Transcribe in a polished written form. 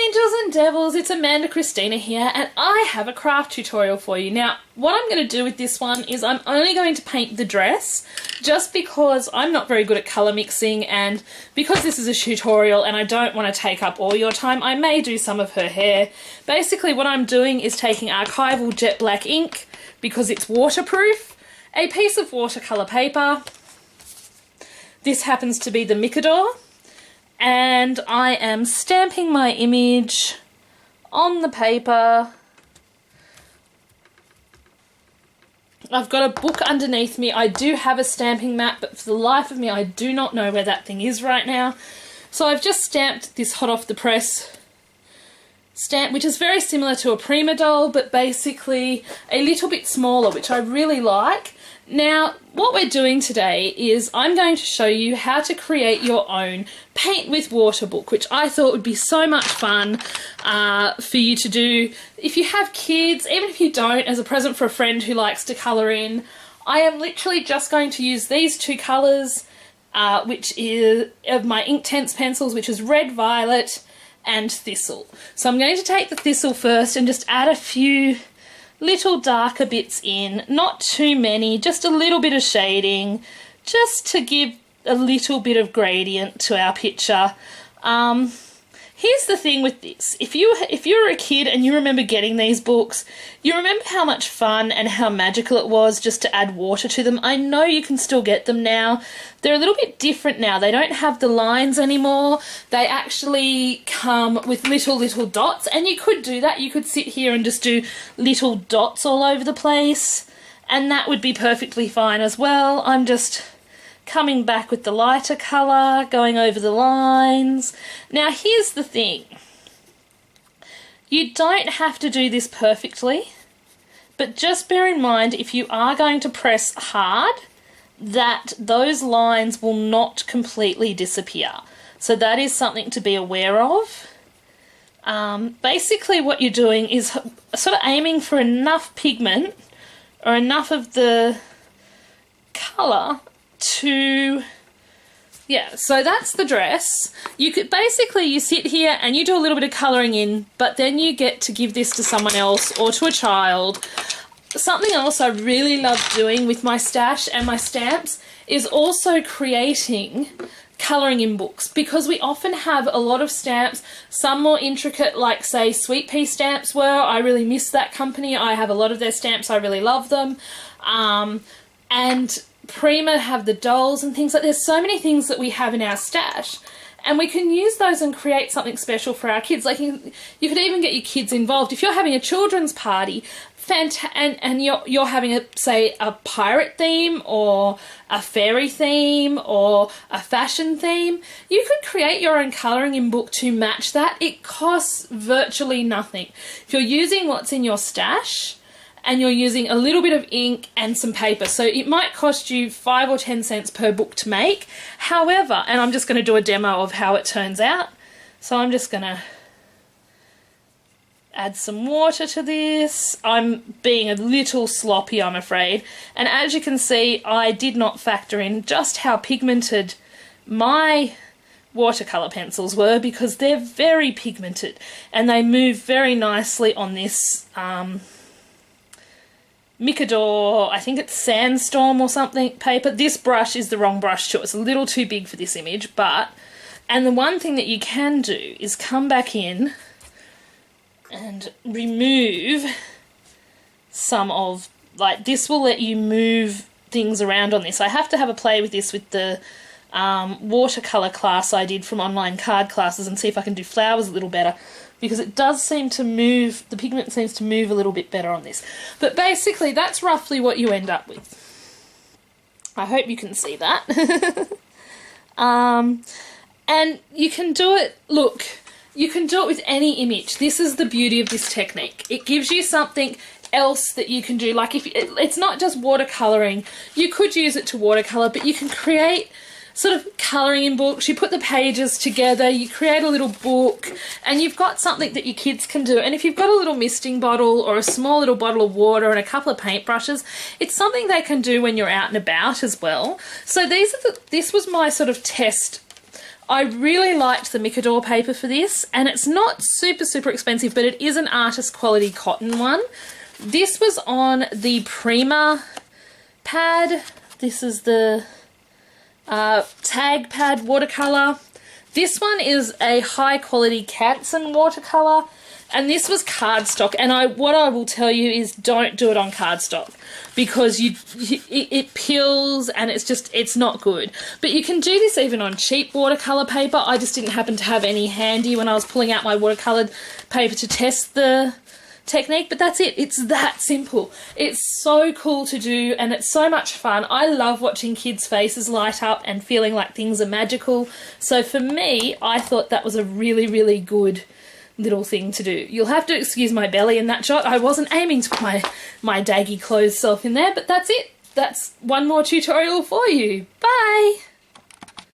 Angels and Devils, it's Amanda Christina here, and I have a craft tutorial for you. Now, what I'm going to do with this one is I'm only going to paint the dress, just because I'm not very good at colour mixing, and because this is a tutorial and I don't want to take up all your time, I may do some of her hair. Basically what I'm doing is taking Archival Jet Black ink, because it's waterproof, a piece of watercolour paper. This happens to be the Micador. And I am stamping my image on the paper. I've got a book underneath me. I do have a stamping mat, but for the life of me I do not know where that thing is right now. So I've just stamped this hot off the press stamp, which is very similar to a Prima doll, but basically a little bit smaller, which I really like. Now, what we're doing today is I'm going to show you how to create your own paint with water book, which I thought would be so much fun for you to do if you have kids, even if you don't, as a present for a friend who likes to colour in. I am literally just going to use these two colours, which is of my Inktense pencils, which is red, violet and thistle. So I'm going to take the thistle first and just add a few little darker bits in, not too many, just a little bit of shading, just to give a little bit of gradient to our picture. Here's the thing with this, if you're a kid and you remember getting these books, you remember how much fun and how magical it was just to add water to them. I know you can still get them now. They're a little bit different now. They don't have the lines anymore. They actually come with little dots, and you could do that. You could sit here and just do little dots all over the place, and that would be perfectly fine as well. I'm just coming back with the lighter colour, going over the lines. Now here's the thing. You don't have to do this perfectly, but just bear in mind if you are going to press hard that those lines will not completely disappear. So that is something to be aware of. Basically what you're doing is sort of aiming for enough pigment or enough of the colour to, yeah, so that's the dress. You could basically, you sit here and you do a little bit of colouring in, but then you get to give this to someone else or to a child. Something else I really love doing with my stash and my stamps is also creating colouring in books, because we often have a lot of stamps, some more intricate, like say Sweet Pea stamps were. I really miss that company. I have a lot of their stamps. I really love them. And Prima have the dolls and things like that. There's so many things that we have in our stash, and we can use those and create something special for our kids. Like you could even get your kids involved. If you're having a children's party and you're having say a pirate theme or a fairy theme or a fashion theme, you could create your own colouring in book to match that. It costs virtually nothing. If you're using what's in your stash and you're using a little bit of ink and some paper, so it might cost you 5 or 10 cents per book to make. However, and I'm just going to do a demo of how it turns out. So I'm just going to add some water to this. I'm being a little sloppy, I'm afraid. And as you can see, I did not factor in just how pigmented my watercolour pencils were, because they're very pigmented and they move very nicely on this Micador, I think it's Sandstorm or something, paper. This brush is the wrong brush too. It's a little too big for this image, but, and the one thing that you can do is come back in and remove some of, like this will let you move things around on this. I have to have a play with this with the watercolour class I did from online card classes and see if I can do flowers a little better, because it does seem to move, the pigment seems to move a little bit better on this. But basically that's roughly what you end up with. I hope you can see that. And you can do it, look, you can do it with any image. This is the beauty of this technique. It gives you something else that you can do. Like if it's not just watercolouring, you could use it to watercolour, but you can create sort of colouring in books. You put the pages together, you create a little book, and you've got something that your kids can do. And if you've got a little misting bottle or a small little bottle of water and a couple of paintbrushes, it's something they can do when you're out and about as well. So this was my sort of test I really liked the Micador paper for this, and it's not super expensive, but it is an artist quality cotton one. This was on the Prima pad. This is the tag pad watercolour. This one is a high quality Canson watercolour, and this was cardstock. And what I will tell you is don't do it on cardstock, because it peels and it's not good. But you can do this even on cheap watercolour paper. I just didn't happen to have any handy when I was pulling out my watercoloured paper to test the technique, but that's it. It's that simple. It's so cool to do, and it's so much fun. I love watching kids' faces light up and feeling like things are magical. So for me, I thought that was a really good little thing to do. You'll have to excuse my belly in that shot. I wasn't aiming to put my daggy clothes self in there, but that's it. That's one more tutorial for you. Bye!